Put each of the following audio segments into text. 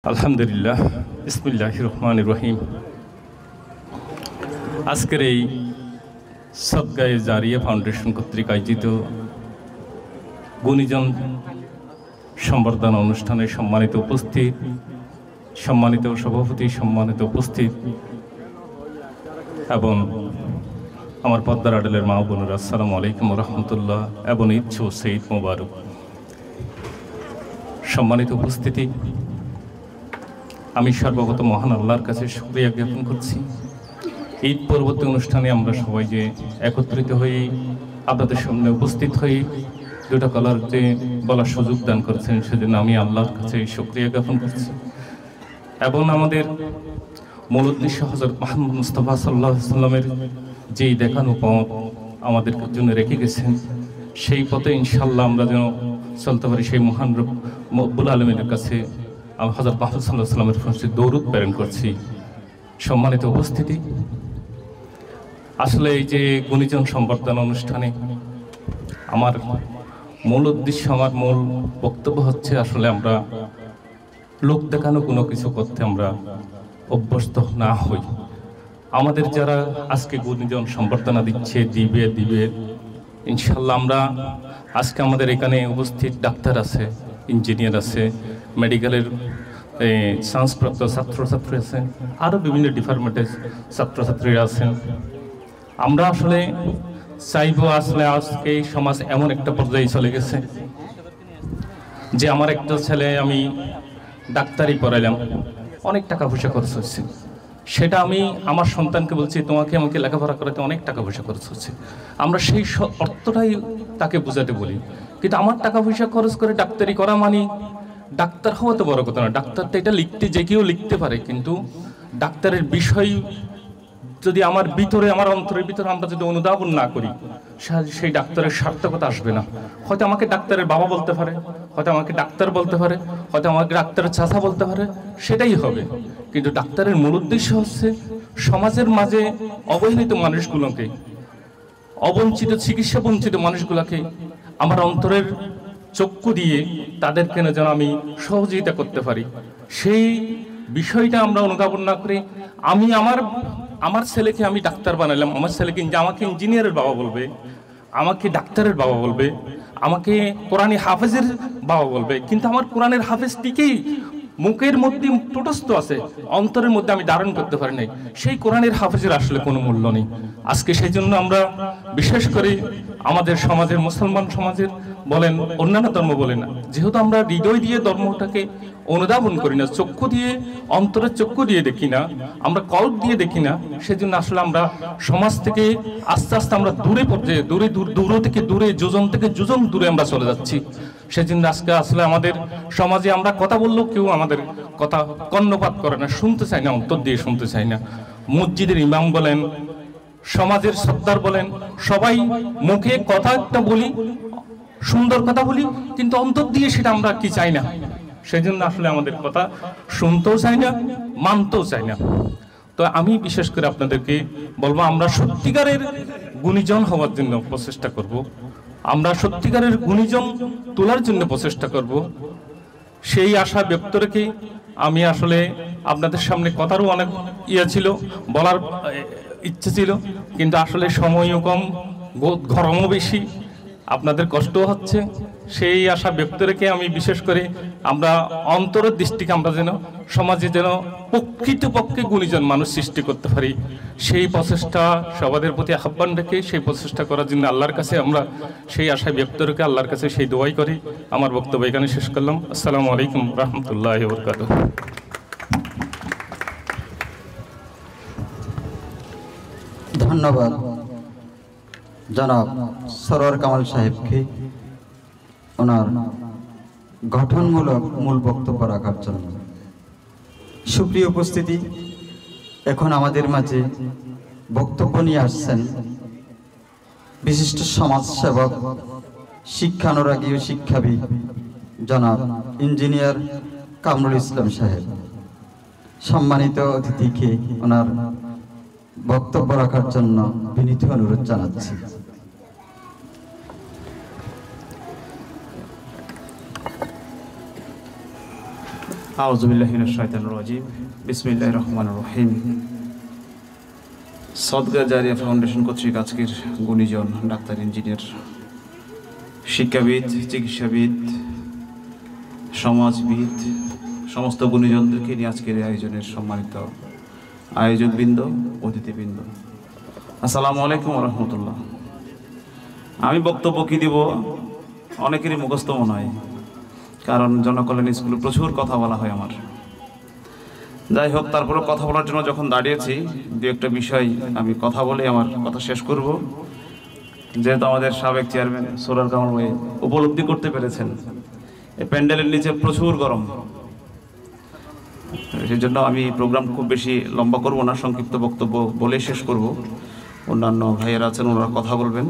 আলহামদুলিল্লাহ, বিসমিল্লাহির রহমানির রহিম। আজকের এই সদকায়ে জারিয়া ফাউন্ডেশন কর্তৃক আয়োজিত গুণীজন সম্বর্ধনা অনুষ্ঠানে সম্মানিত উপস্থিত, সম্মানিত সভাপতি, সম্মানিত উপস্থিত এবং আমার পদ্মার আডেলের মা বোনেরা, আসসালামু আলাইকুম রহমতুল্লাহ এবং ঈদ সঈদ মোবারক। সম্মানিত উপস্থিতি, আমি সর্বপ্রথম মহান আল্লাহর কাছে শুকরিয়া জ্ঞাপন করছি। ঈদ পরবর্তী অনুষ্ঠানে আমরা সবাই যে একত্রিত হয়ে আপনাদের সামনে উপস্থিত হয়ে দুটো কলার যে বলার সুযোগ দান করেছেন, সেজন্য আমি আল্লাহর কাছে শুকরিয়া জ্ঞাপন করছি। এবং আমাদের মূল উদ্দেশ্য হযরত মুহাম্মদ মুস্তাফা সাল্লাল্লাহু আলাইহি সাল্লামের যেই দেখানো পথ আমাদের জন্য রেখে গেছেন, সেই পথে ইনশাআল্লাহ আমরা যেন চলতে পারি, সেই মহান রব্বুল আলামিনের কাছে হযরত মুহাম্মদ সাল্লাল্লাহু আলাইহি সাল্লামের কাছে দরুদ প্রেরণ করছি। সম্মানিত উপস্থিতি, আসলে এই যে গুণীজন সম্বর্ধনা অনুষ্ঠানে আমার মূল উদ্দেশ্য, আমার মূল বক্তব্য হচ্ছে, আসলে আমরা লোক দেখানো কোনো কিছু করতে আমরা অভ্যস্ত না হই। আমাদের যারা আজকে গুণীজন সম্বর্ধনা দিচ্ছে, দিবে ইনশাল্লাহ। আমরা আজকে আমাদের এখানে উপস্থিত ডাক্তার আছে, ইঞ্জিনিয়ার আছে, মেডিকেলের সায়েন্সপ্রাপ্ত ছাত্রছাত্রী আছেন, আরও বিভিন্ন ডিপার্টমেন্টের ছাত্রছাত্রীরা আছেন। আমরা আসলে চাইব, আসলে আজকে সমাজ এমন একটা পর্যায়ে চলে গেছে যে আমার একটা ছেলে, আমি ডাক্তারি পড়াইলাম, অনেক টাকা পয়সা খরচ হচ্ছে, সেটা আমি আমার সন্তানকে বলছি আমাকে লেখাপড়া করাতে অনেক টাকা পয়সা খরচ হচ্ছে। আমরা সেই অর্থটাই তাকে বোঝাতে বলি, কিন্তু আমার টাকা পয়সা খরচ করে ডাক্তারি করা মানে ডাক্তার হওয়া তো বড় কথা না। ডাক্তারটা এটা লিখতে যে কেউ লিখতে পারে, কিন্তু ডাক্তারের বিষয় যদি আমার ভিতরে, আমার অন্তরের ভিতরে আমরা যদি অনুধাবন না করি, সেই ডাক্তারের সার্থকতা আসবে না। হয়তো আমাকে ডাক্তারের বাবা বলতে পারে, হয়তো আমাকে ডাক্তার বলতে পারে, হয়তো আমাকে ডাক্তারের চাচা বলতে পারে, সেটাই হবে। কিন্তু ডাক্তারের মূল উদ্দেশ্য হচ্ছে সমাজের মাঝে অবহেলিত মানুষগুলোকে, অবঞ্চিত, চিকিৎসা বঞ্চিত মানুষগুলোকে আমার অন্তরের চক্ষু দিয়ে তাদেরকে যেন আমি সহযোগিতা করতে পারি। সেই বিষয়টা আমরা অনুধাবন না করে আমি আমার ছেলেকে আমি ডাক্তার বানালাম, আমার ছেলেকে আমাকে ইঞ্জিনিয়ারের বাবা বলবে, আমাকে ডাক্তারের বাবা বলবে, আমাকে কোরআনী হাফেজের বাবা বলবে, কিন্তু আমার কোরআনের হাফেজটিকেই মুখের মধ্যে টোটস্থ আছে, অন্তরের মধ্যে আমি ধারণ করতে পারি নাই, সেই কোরআনের হাফেজের আসলে কোনো মূল্য নেই। আজকে সেই জন্য আমরা বিশেষ করে আমাদের সমাজের, মুসলমান সমাজের বলেন, অন্যান্য ধর্ম বলেন, যেহেতু আমরা হৃদয় দিয়ে ধর্মটাকে অনুধাবন করি না, চক্ষু দিয়ে, অন্তরের চক্ষু দিয়ে দেখি না, আমরা কল্প দিয়ে দেখি না, সেজন্য আসলে আমরা সমাজ থেকে আস্তে আস্তে আমরা দূরে পর্যায়ে, দূর থেকে দূরে, যোজন থেকে যোজন দূরে আমরা চলে যাচ্ছি। সেজন্য আজকে আসলে আমাদের সমাজে আমরা কথা বললেও কেউ আমাদের কথা কর্ণপাত করে না, শুনতে চায় না, অন্তর দিয়ে শুনতে চায় না। মসজিদের ইমাম বলেন, সমাজের সর্দার বলেন, সবাই মুখে কথা একটা বলি, সুন্দর কথা বলি, কিন্তু অন্তর দিয়ে সেটা আমরা কি চাই না। সেজন্য আসলে আমাদের কথা শুনতেও চাই না, মানতেও চাই না। তো আমি বিশেষ করে আপনাদেরকে বলবো, আমরা সত্যিকারের গুণীজন হওয়ার জন্য প্রচেষ্টা করব, আমরা সত্যিকারের গুণীজন তোলার জন্য প্রচেষ্টা করব। সেই আশা ব্যক্ত রেখে আমি আসলে আপনাদের সামনে কথারও অনেক ছিল, বলার ইচ্ছে ছিল, কিন্তু আসলে সময়ও কম, গরমও বেশি, আপনাদের কষ্টও হচ্ছে। সেই আশা ব্যক্ত রেখে আমি বিশেষ করে আমরা অন্তরের দৃষ্টিকে আমরা যেন সমাজে যেন প্রকৃতপক্ষে গুণীজন মানুষ সৃষ্টি করতে পারি, সেই প্রচেষ্টা সবাদের প্রতি আহ্বান রেখে সেই প্রচেষ্টা করার জন্য আল্লাহর কাছে আমরা সেই আশা ব্যক্ত রেখে আল্লাহর কাছে সেই দোয়াই করি। আমার বক্তব্য এখানে শেষ করলাম। আসসালামু আলাইকুম রহমতুল্লাহি ওয়া বারাকাতুহু। ধন্যবাদ জনাব সরোয়ার কামাল সাহেবকে ওনার গঠনমূলক মূল বক্তব্য রাখার জন্য। সুপ্রিয় উপস্থিতি, এখন আমাদের মাঝে বক্তব্য নিয়ে আসছেন বিশিষ্ট সমাজসেবক, শিক্ষানুরাগী ও শিক্ষাবিদ জনাব ইঞ্জিনিয়ার কামরুল ইসলাম সাহেব। সম্মানিত অতিথিকে ওনার বক্তব্য রাখার জন্য বিনীত অনুরোধ জানাচ্ছি। আউযুবিল্লাহি মিনাশ শাইতানির রাজিম বিসমিল্লাহির রহমানির রহিম। সদকা জারিয়া ফাউন্ডেশন কর্তৃক আজকের গুণীজন ডাক্তার, ইঞ্জিনিয়ার, শিক্ষাবিদ, চিকিৎসাবিদ, সমাজবিদ সমস্ত গুণীজনদেরকে নিয়ে আজকের আয়োজনের সম্মানিত আয়োজকবৃন্দ, অতিথিবৃন্দ, আসসালামু আলাইকুম ওয়া রাহমাতুল্লাহ। আমি বক্তব্য কি দিব অনেকেরই মুখস্থ মনে হয়, কারণ জনকল্যাণ স্কুলে প্রচুর কথা বলা হয় আমার। যাই হোক, তারপরে কথা বলার জন্য যখন দাঁড়িয়েছি, দু একটা বিষয় আমি কথা বলে আমার কথা শেষ করব। যেহেতু আমাদের সাবেক চেয়ারম্যান সরোয়ার কামাল ভাই উপলব্ধি করতে পেরেছেন এই প্যান্ডেলের নিচে প্রচুর গরম, সেই জন্য আমি প্রোগ্রাম খুব বেশি লম্বা করব না, সংক্ষিপ্ত বক্তব্য বলে শেষ করব। অন্যান্য ভাইয়েরা আছেন, ওনারা কথা বলবেন।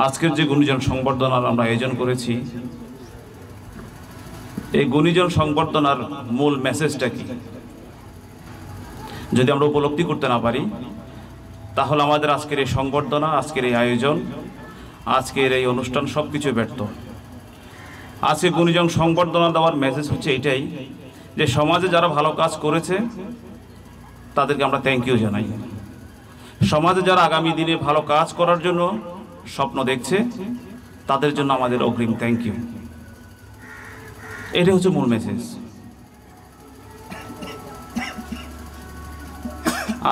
আজকের যে গুণীজন সংবর্ধনার আমরা আয়োজন করেছি, এই গুণীজন সংবর্ধনার মূল মেসেজটা কি যদি আমরা উপলব্ধি করতে না পারি, তাহলে আমাদের আজকের এই সংবর্ধনা, আজকের এই আয়োজন, আজকের এই অনুষ্ঠান সব কিছু ব্যর্থ। আজকে গুণীজন সংবর্ধনা দেওয়ার মেসেজ হচ্ছে এইটাই যে সমাজে যারা ভালো কাজ করেছে তাদেরকে আমরা থ্যাংক ইউ জানাই। সমাজে যারা আগামী দিনে ভালো কাজ করার জন্য স্বপ্ন দেখছে তাদের জন্য আমাদের অগ্রিম থ্যাংক ইউ। এটাই হচ্ছে মূল মেসেজ।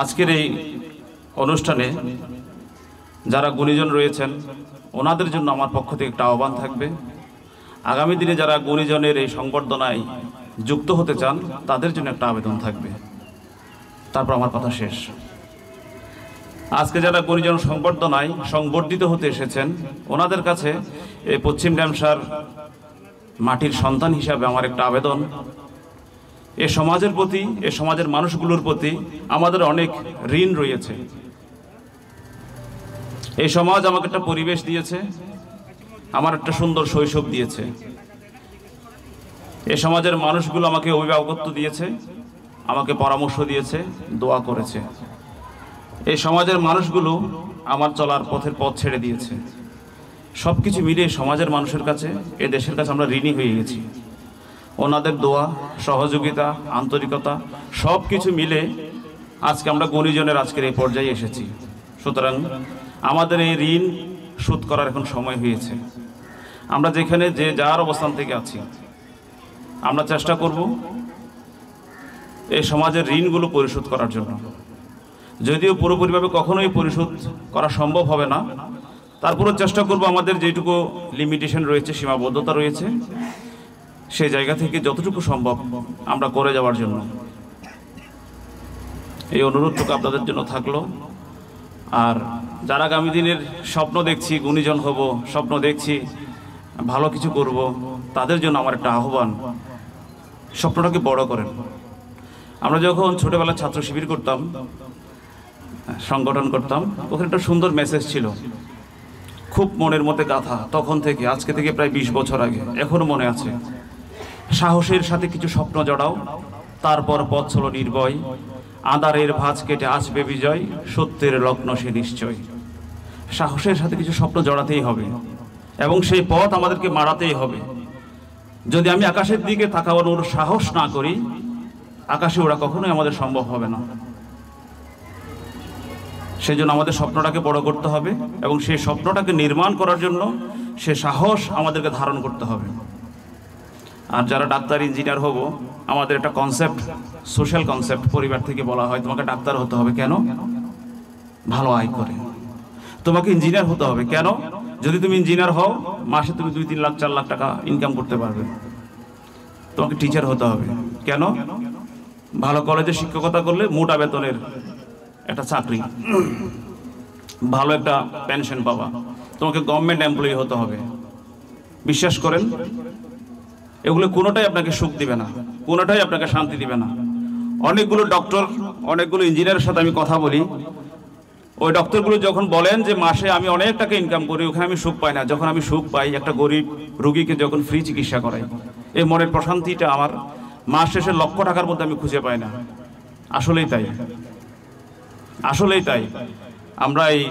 আজকের এই অনুষ্ঠানে যারা গুণীজন রয়েছেন ওনাদের জন্য আমার পক্ষ থেকে একটা আহ্বান থাকবে, আগামী দিনে যারা গুণীজনের এই সংবর্ধনায় যুক্ত হতে চান তাদের জন্য একটা আবেদন থাকবে। তারপর আমার কথা শেষ। আজকে যারা গুণীজন সংবর্ধনায় সংবর্ধিত হতে এসেছেন ওনাদের কাছে এই পশ্চিম ড্যামসার মাটির সন্তান হিসাবে আমার একটা আবেদন, এ সমাজের প্রতি, এ সমাজের মানুষগুলোর প্রতি আমাদের অনেক ঋণ রয়েছে। এই সমাজ আমাকে একটা পরিবেশ দিয়েছে, আমার একটা সুন্দর শৈশব দিয়েছে। এ সমাজের মানুষগুলো আমাকে অভিভাবকত্ব দিয়েছে, আমাকে পরামর্শ দিয়েছে, দোয়া করেছে। এই সমাজের মানুষগুলো আমার চলার পথের পথ ছেড়ে দিয়েছে। সব কিছু মিলিয়ে সমাজের মানুষের কাছে, এ দেশের কাছে আমরা ঋণী হয়ে গেছি। ওনাদের দোয়া, সহযোগিতা, আন্তরিকতা সব কিছু মিলে আজকে আমরা গুণীজনের আজকের এই পর্যায়ে এসেছি। সুতরাং আমাদের এই ঋণ শোধ করার এখন সময় হয়েছে। আমরা যেখানে যে যার অবস্থান থেকে আছি আমরা চেষ্টা করব এই সমাজের ঋণগুলো পরিশোধ করার জন্য। যদিও পুরোপুরিভাবে কখনোই পরিশোধ করা সম্ভব হবে না, তারপরেও চেষ্টা করব আমাদের যেটুকু লিমিটেশন রয়েছে, সীমাবদ্ধতা রয়েছে, সেই জায়গা থেকে যতটুকু সম্ভব আমরা করে যাওয়ার জন্য। এই অনুরোধটুকু আপনাদের জন্য থাকলো। আর যারা আগামী দিনের স্বপ্ন দেখছি, গুণীজন হব, স্বপ্ন দেখছি ভালো কিছু করব, তাদের জন্য আমার একটা আহ্বান, স্বপ্নটাকে বড় করেন। আমরা যখন ছোটবেলায় ছাত্র শিবির করতাম, সংগঠন করতাম, ওখানে একটা সুন্দর মেসেজ ছিল, খুব মনের মধ্যে গাঁথা, তখন থেকে, আজকে থেকে প্রায় 20 বছর আগে, এখনো মনে আছে। সাহসের সাথে কিছু স্বপ্ন জড়াও, তারপর পথ চলো নির্ভয়, আঁধারের ভাঁজ কেটে আসবে বিজয়, সত্যের লগ্ন সে নিশ্চয়। সাহসের সাথে কিছু স্বপ্ন জড়াতেই হবে এবং সেই পথ আমাদেরকে মারাতেই হবে। যদি আমি আকাশের দিকে তাকানোর সাহস না করি, আকাশে ওরা কখনোই আমাদের সম্ভব হবে না। সেই জন্য আমাদের স্বপ্নটাকে বড় করতে হবে এবং সেই স্বপ্নটাকে নির্মাণ করার জন্য সে সাহস আমাদেরকে ধারণ করতে হবে। আর যারা ডাক্তার, ইঞ্জিনিয়ার হব, আমাদের একটা কনসেপ্ট, সোশ্যাল কনসেপ্ট পরিবার থেকে বলা হয়, তোমাকে ডাক্তার হতে হবে কেন? ভালো আয় করে। তোমাকে ইঞ্জিনিয়ার হতে হবে কেন? যদি তুমি ইঞ্জিনিয়ার হও মাসে তুমি 2-3 লাখ 4 লাখ টাকা ইনকাম করতে পারবে। তোমাকে টিচার হতে হবে কেন? ভালো কলেজে শিক্ষকতা করলে মোটা বেতনের একটা চাকরি, ভালো একটা পেনশন পাবা। তোমাকে গভর্নমেন্ট এমপ্লয়ি হতে হবে। বিশ্বাস করেন, এগুলো কোনোটাই আপনাকে সুখ দিবে না, কোনোটাই আপনাকে শান্তি দিবে না। অনেকগুলো ডক্টর, অনেকগুলো ইঞ্জিনিয়ারের সাথে আমি কথা বলি, ওই ডক্টরগুলো যখন বলেন যে মাসে আমি অনেক টাকা ইনকাম করি, ওখানে আমি সুখ পাই না। যখন আমি সুখ পাই একটা গরিব রোগীকে যখন ফ্রি চিকিৎসা করাই, এই মনের প্রশান্তিটা আমার মাস শেষে লক্ষ টাকার মধ্যে আমি খুঁজে পাই না। আসলেই তাই, আসলেই তাই। আমরা এই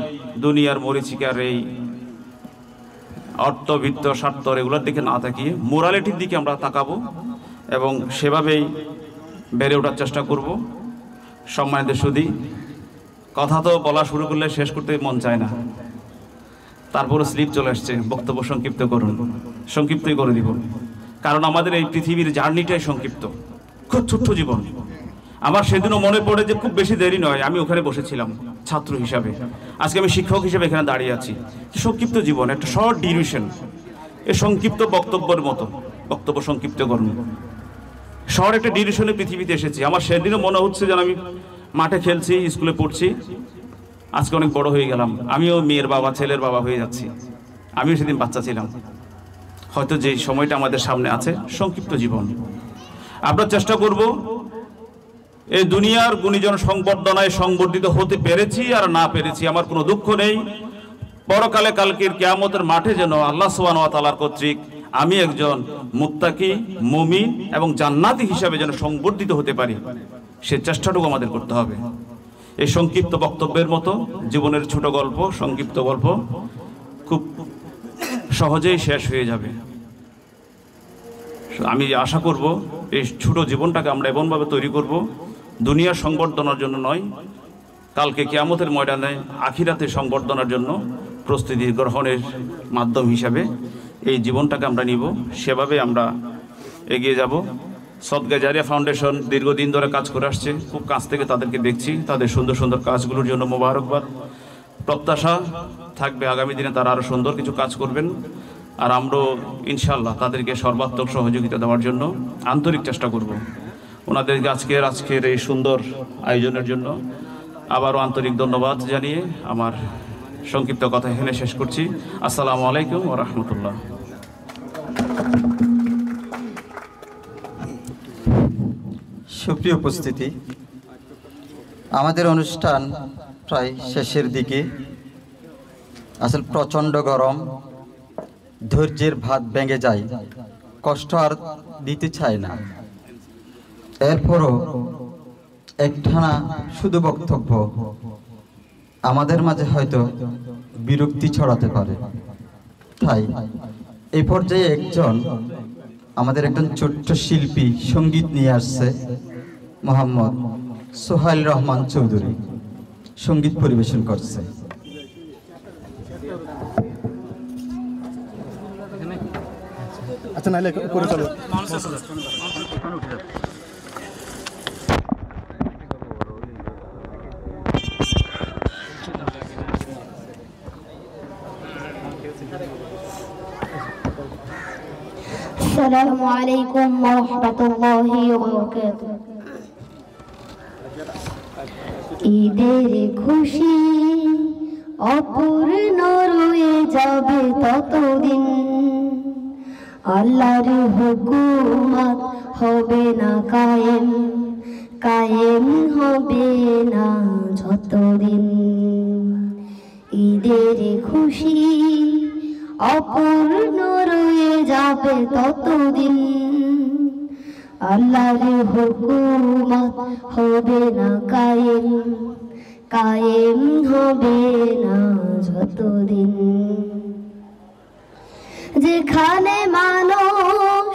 দুনিয়ার মরিচিকার এই অর্থ, বিত্ত, স্বার্থ এগুলোর দিকে না তাকিয়ে মোরালিটির দিকে আমরা তাকাবো এবং সেভাবেই বেড়ে ওঠার চেষ্টা করব। সম্মানিত সুধী, কথা তো বলা শুরু করলে শেষ করতে মন চায় না, তারপরে স্লিপ চলে আসছে, বক্তব্য সংক্ষিপ্ত করুন। সংক্ষিপ্তই করে দিব, কারণ আমাদের এই পৃথিবীর জার্নিটাই সংক্ষিপ্ত, খুব ছোট্ট জীবন। আমার সেদিনও মনে পড়ে যে খুব বেশি দেরি নয়, আমি ওখানে বসেছিলাম ছাত্র হিসাবে, আজকে আমি শিক্ষক হিসেবে এখানে দাঁড়িয়ে আছি। সংক্ষিপ্ত জীবন, একটা শর্ট ডিউরেশন, এই সংক্ষিপ্ত বক্তব্যের মতো। বক্তব্য সংক্ষিপ্ত করুন, শর্ট একটা ডিউরেশনে পৃথিবীতে এসেছি। আমার সেদিনও মনে হচ্ছে যেন আমি মাঠে খেলছি, স্কুলে পড়ছি, আজকে অনেক বড় হয়ে গেলাম, আমিও মেয়ের বাবা, ছেলের বাবা হয়ে যাচ্ছি। আমিও সেদিন বাচ্চা ছিলাম। হয়তো যে সময়টা আমাদের সামনে আছে সংক্ষিপ্ত জীবন। আমরা চেষ্টা করব এই দুনিয়ার গুণীজন সংবর্ধনায় সংবর্ধিত হতে পেরেছি আর না পেরেছি আমার কোনো দুঃখ নেই। পরকালে কালকের কিয়ামতের মাঠে যেন আল্লাহ সুবহানাহু ওয়া তাআলার কর্তৃক আমি একজন মুত্তাকি, মুমিন এবং জান্নাতি হিসাবে যেন সংবর্ধিত হতে পারি, সে চেষ্টাটুকু আমাদের করতে হবে। এই সংক্ষিপ্ত বক্তব্যের মতো জীবনের ছোট গল্প, সংক্ষিপ্ত গল্প খুব সহজেই শেষ হয়ে যাবে। আমি আশা করব এই ছোট জীবনটাকে আমরা এমনভাবে তৈরি করব, দুনিয়ার সংবর্ধনার জন্য নয়, কালকে কিয়ামতের ময়দানে আখিরাতে সংবর্ধনার জন্য প্রস্তুতি গ্রহণের মাধ্যম হিসাবে এই জীবনটাকে আমরা নিব। সেভাবে আমরা এগিয়ে যাব। সদকা জারিয়া ফাউন্ডেশন দীর্ঘদিন ধরে কাজ করে আসছে, খুব কাছ থেকে তাদেরকে দেখছি, তাদের সুন্দর সুন্দর কাজগুলোর জন্য মোবারকবাদ। প্রত্যাশা থাকবে আগামী দিনে তারা আরও সুন্দর কিছু কাজ করবেন, আর আমরাও ইনশাআল্লাহ তাদেরকে সর্বাত্মক সহযোগিতা দেওয়ার জন্য আন্তরিক চেষ্টা করব। ওনাদেরকে আজকের এই সুন্দর আয়োজনের জন্য আবারও আন্তরিক ধন্যবাদ জানিয়ে আমার সংক্ষিপ্ত কথা এখানে শেষ করছি। আসসালামু আলাইকুম ওয়া রাহমাতুল্লাহ। সুপ্রিয় উপস্থিতি, আমাদের অনুষ্ঠান প্রায় শেষের দিকে। আসলে প্রচণ্ড গরম, ধৈর্যের ভাত ভেঙে যায়, কষ্ট আর দিতে চায় না। এরপরও একটানা শুধু বক্তব্য আমাদের মাঝে হয়তো বিরক্তি ছড়াতে পারে। তাই এই পর্যায়ে আমাদের একজন ছোট্ট শিল্পী সঙ্গীত নিয়ে আসছে, মোহাম্মদ সোহাইল রহমান চৌধুরী সঙ্গীত পরিবেশন করছে। আচ্ছা, নাইলে করে চলো। আসসালামু আলাইকুম ওয়া রাহমাতুল্লাহি ওয়া বারাকাতুহু। ঈদের খুশি অপূর্ণ রয়ে যাবে ততদিন, আল্লাহর হুকুমত হবে না কায়েম, কায়েম হবে না যতদিন। ঈদের খুশি অপূর্ণ রয়ে যাবে ততদিন, আল্লাহর হুকুমত হবে না কায়েম, কায়েম হবে না যতদিন। যেখানে মানুষ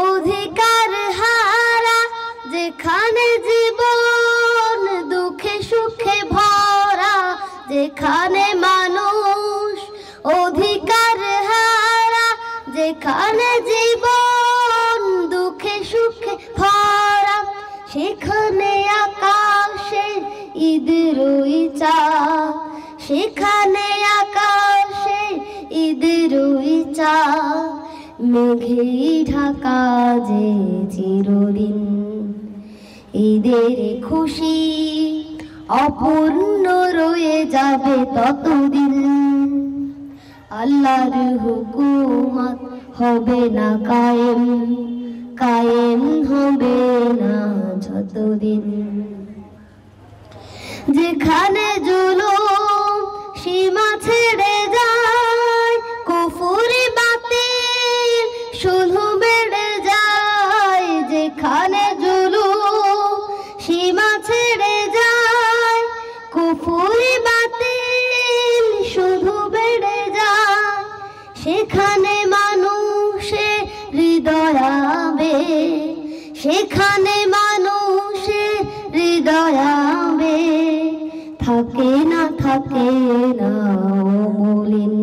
অধিকার হারা, যেখানে জীবন দুঃখে সুখে ভরা, যেখানে মানুষ অধিকার হারা, যেখানে জীবন দুঃখে সুখে ভরা, সেখানে আকাশে ঈদের চাঁদ, সেখানে আকাশে ঈদের চাঁদ, মেঘে ঢাকা যে চিরদিন। ঈদের খুশি অপূর্ণ রয়ে যাবে ততদিন, আল্লাহর হুকুমত হবে না কায়েম, কায়েম হবে না যতদিন। যেখানে জুলুম সীমা ছেড়ে যায়, কুফরি বাতিল শুধু বেড়ে যায়, যেখানে জুলুম সীমা ছেড়ে যায়, কুফরি বাতিল শুধু বেড়ে যায়, সেখানে মানুষের হৃদয় আবে, যেখানে মানুষের হৃদয়াবে থাকে না মলিন।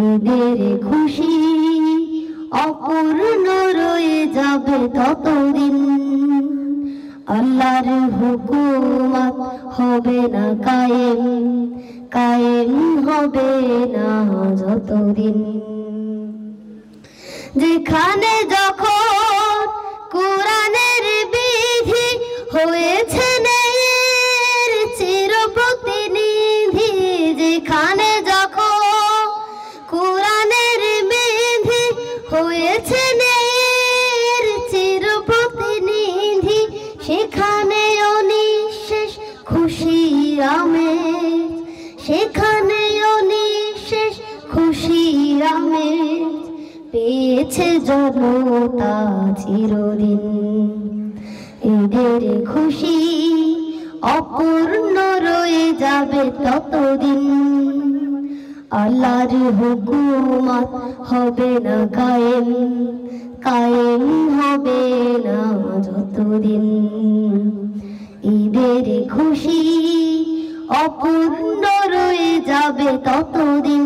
ঈদের খুশি অপূর্ণ রয়ে যাবে ততদিন, আল্লাহর হুকুমত হবে না কায়েম হবে না যতদিন। যেখানে যখন কোরআনের বিধি হয়েছে ন্যায়ের চিরপ্রতিনিধি, যেখানে যখন কোরআনের বিধি হয়েছে ন্যায়ের চিরপ্রতিনিধি, সেখানে অনিঃশেষ খুশির আমেজ, সেখানে অনিঃশেষ খুশির আমেজ পেয়েছে জনতা চিরদিন। ঈদের খুশি অপূর্ণ রয়ে যাবে ততদিন, আল্লাহর হুকুমত হবে না কায়েম হবে না যতদিন। ঈদের খুশি অপূর্ণ রয়ে যাবে ততদিন,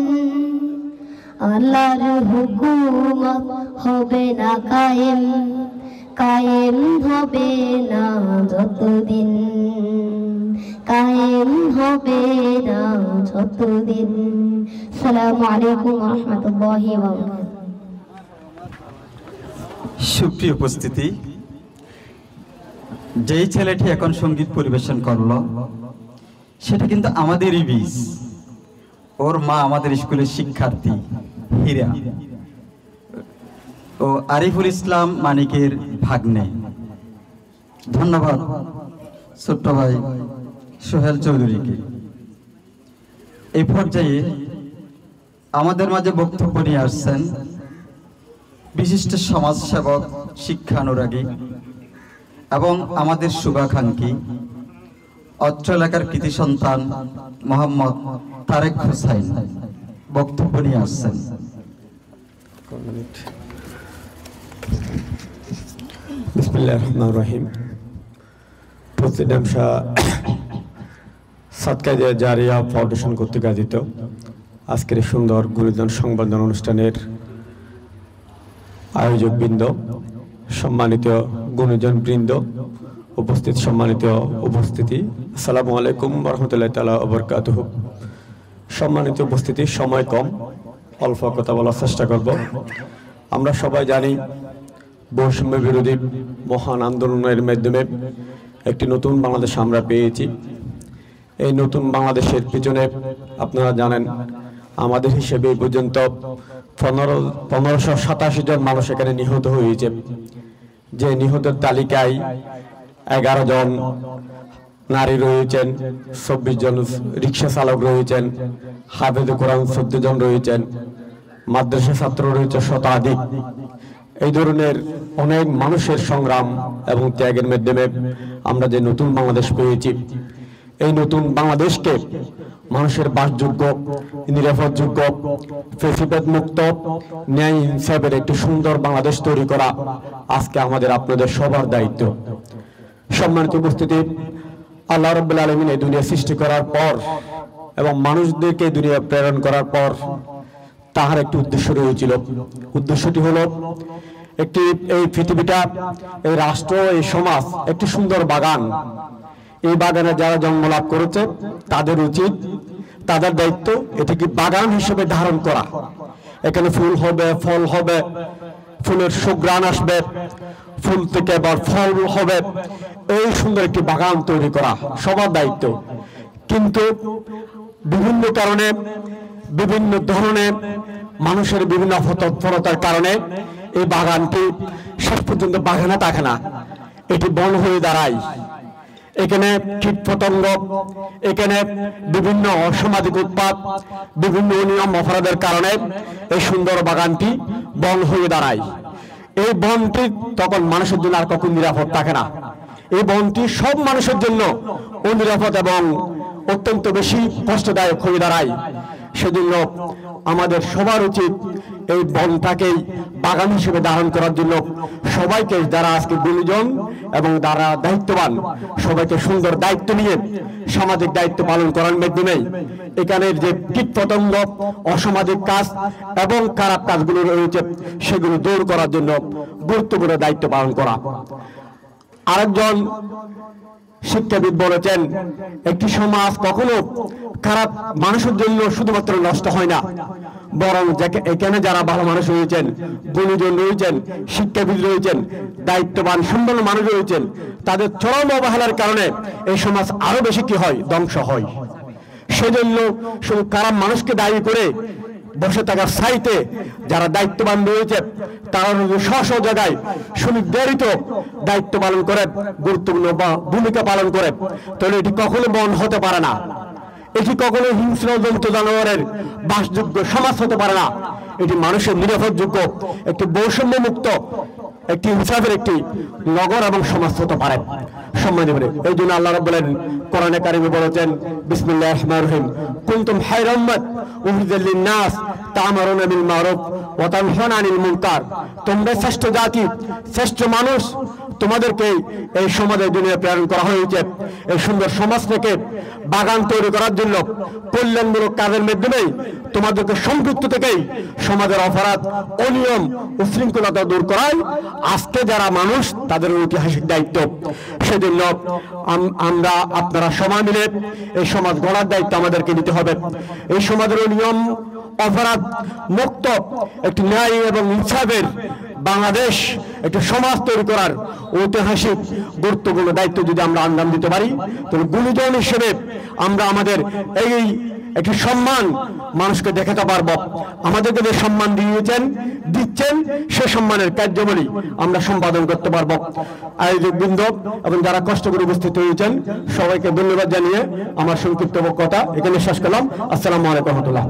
আল্লাহর হুকুমত হবে না কায়েম হবে না যতদিন, কায়েম হবে না যতদিন। আসসালামু আলাইকুম ওয়া রাহমাতুল্লাহি ওয়া বারাকাতুহু। সুপ্রিয় উপস্থিতি, যেই ছেলেটি এখন সঙ্গীত পরিবেশন করলো সেটা কিন্তু আমাদেরই বীজ। ওর মা আমাদের স্কুলের শিক্ষার্থী হীরা ও আরিফুল ইসলাম মানিকের ভাগ্নে। ধন্যবাদ ছোট্ট ভাই সোহেল চৌধুরীকে। এই পর্যায়ে আমাদের মাঝে বক্তব্য নিয়ে আসছেন বিশিষ্ট সমাজসেবক, শিক্ষানুরাগী এবং আমাদের শুভাকাঙ্ক্ষী অত্র এলাকার কৃতি সন্তান মোহাম্মদ তারেক হোসাইন বক্তব্য নিয়ে আসছেন। বিসমিল্লাহির রহমানির রহিম। প্রেসিডেন্ট শাহ সাদকায়ে জারিয়া ফাউন্ডেশন কর্তৃক আয়োজিত আজকের সুন্দর গুরুজন সংবর্ধনা অনুষ্ঠানের আয়োজক বৃন্দ, সম্মানিত গুণীজন বৃন্দ, সম্মানিত উপস্থিতি, আসসালামু আলাইকুম ওয়া রাহমাতুল্লাহি তাআলা ওয়া বারাকাতুহু। সম্মানিত উপস্থিতি, সময় কম, অল্প কথা বলার চেষ্টা করব। আমরা সবাই জানি বৈষম্য বিরোধী মহান আন্দোলনের মাধ্যমে একটি নতুন বাংলাদেশ আমরা পেয়েছি। এই নতুন বাংলাদেশের পিছনে আপনারা জানেন আমাদের হিসেবে এই পর্যন্ত 1587 জন মানুষ এখানে নিহত হয়েছে। যে নিহতের তালিকায় 11 জন নারী রয়েছেন, 24 জন রিক্সা চালক রয়েছেন, হাফেজে কোরআন 14 জন রয়েছেন, মাদ্রাসা ছাত্র রয়েছে শতাধিক। এই ধরনের অনেক মানুষের সংগ্রাম এবং ত্যাগের মাধ্যমে আমরা যে নতুন বাংলাদেশ পেয়েছি, এই নতুন বাংলাদেশকে মানুষের বাসযোগ্য, নিরাপদযোগ্য, ফ্যাসিবাদ মুক্ত, ন্যায় ইনসাফের একটি সুন্দর বাংলাদেশ তৈরি করা আজকে আমাদের আপনাদের সবার দায়িত্ব। সম্মানিত উপস্থিতি, আল্লাহ রাব্বুল আলামিন এই দুনিয়া সৃষ্টি করার পর এবং মানুষদেরকে দুনিয়া প্রেরণ করার পর তাহার একটি উদ্দেশ্য রয়েছিল। উদ্দেশ্যটি হলো একটি এই পৃথিবীটা, এই রাষ্ট্র, এই সমাজ একটি সুন্দর বাগান। এই বাগানে যারা জন্মলাভ করেছে তাদের উচিত, তাদের দায়িত্ব এটিকে বাগান হিসেবে ধারণ করা। এখানে ফুল হবে, ফল হবে, ফুলের সুঘ্রাণ আসবে, ফুল থেকে আবার ফল হবে, এই সুন্দর একটি বাগান তৈরি করা সবার দায়িত্ব। কিন্তু বিভিন্ন কারণে, বিভিন্ন ধরনের মানুষের বিভিন্ন তৎপরতার কারণে এই বাগানটি শেষ পর্যন্ত বাগানে থাকে না, এটি বন হয়ে দাঁড়ায়। এখানে কীট পতঙ্গ, এখানে বিভিন্ন অসামাজিক উৎপাত, বিভিন্ন অনিয়ম অপরাধের কারণে এই সুন্দর বাগানটি বন হয়ে দাঁড়ায়। এই বনটি তখন মানুষের জন্য আর কখনো নিরাপদ থাকে না। এই বনটি সব মানুষের জন্য অনিরাপদ এবং অত্যন্ত বেশি কষ্টদায়ক হয়ে দাঁড়ায়। সেজন্য আমাদের সবার উচিত এই বনটাকেই বাগান হিসেবে ধারণ করার জন্য সবাইকে, যারা আজকে গুণীজন এবং যারা দায়িত্ববান, সবাইকে সুন্দর দায়িত্ব নিয়ে সামাজিক দায়িত্ব পালন করার মাধ্যমে এখানের যে কীটপতঙ্গ, অসামাজিক কাজ এবং খারাপ কাজগুলো রয়েছে সেগুলো দূর করার জন্য গুরুত্বপূর্ণ দায়িত্ব পালন করা। আরেকজন শিক্ষাবিদ বলেছেন, একটি সমাজ কখনো খারাপ মানুষের জন্য শুধুমাত্র নষ্ট হয় না, বরং এখানে যারা ভালো মানুষ রয়েছেন, গুণীজন রয়েছেন, শিক্ষাবিদ রয়েছেন, দায়িত্ববান সম্পন্ন মানুষ রয়েছেন, তাদের চরম অবহেলার কারণে এই সমাজ আরো বেশি কি হয়, ধ্বংস হয়। সেজন্য শুধু খারাপ মানুষকে দায়ী করে বসে থাকার চাইতে যারা দায়িত্ববান রয়েছে তারা স্ব জায়গায় সুনির্ধারিত দায়িত্ব পালন করে, গুরুত্বপূর্ণ ভূমিকা পালন করে, তাহলে এটি কখনো বন হতে পারে না, এটি কখনো হিংস্র জন্তু জানোয়ারের বাসযোগ্য সমাজ হতে পারে না। এটি মানুষের নিরাপদযোগ্য একটি বৈষম্য মুক্ত একটি ইনসাফের একটি নগর এবং সমাজ হতে পারে। সম্মানিত বলে এই জন্য আল্লাহ রাব্বুল আলামিন কোরআনে কারিমে বলেছেন, বিসমিল্লাহির রহমানির রহিম, কুনতুম খায়রা উম্মাত উখরিজাত লিন-নাস তা'মুরুনা বিল মা'রুফ ওয়া তানহাউনা আনিল মুনকার। তোমরা শ্রেষ্ঠ জাতি, শ্রেষ্ঠ মানুষ, তোমাদেরকে এই সমাজের দুনিয়ায় প্রেরণ করা হয়েছে এই সুন্দর সমাজ থেকে বাগান তৈরি করার জন্য, কল্যাণমূলক কাজের মাধ্যমে তোমাদেরকে সম্পৃক্ত থেকেই সমাজের অপরাধ, অনিয়ম, উশৃঙ্খলতা দূর করাই আজকে যারা মানুষ তাদের ঐতিহাসিক দায়িত্ব। সেজন্য আমরা আপনারা সবাই মিলে এই সমাজ গড়ার দায়িত্ব আমাদেরকে নিতে হবে। এই সমাজের অনিয়ম, অপরাধ মুক্ত একটি ন্যায় এবং ইনসাফের বাংলাদেশ, একটি সমাজ তৈরি করার ঐতিহাসিক গুরুত্বপূর্ণ দায়িত্ব যদি আমরা আঞ্জাম দিতে পারি, তাহলে গুণীজন হিসেবে আমরা আমাদের এই একটি সম্মান মানুষকে দেখাতে পারবো। আমাদেরকে যে সম্মান দিচ্ছেন সে সম্মানের কার্যাবলী আমরা সম্পাদন করতে পারবো। আয়োজকবৃন্দ এবং যারা কষ্ট করে উপস্থিত হয়েছেন সবাইকে ধন্যবাদ জানিয়ে আমার সংক্ষিপ্ত বক্তব্য এখানে শেষ করলাম। আসসালামু আলাইকুম ওয়া রাহমাতুল্লাহ।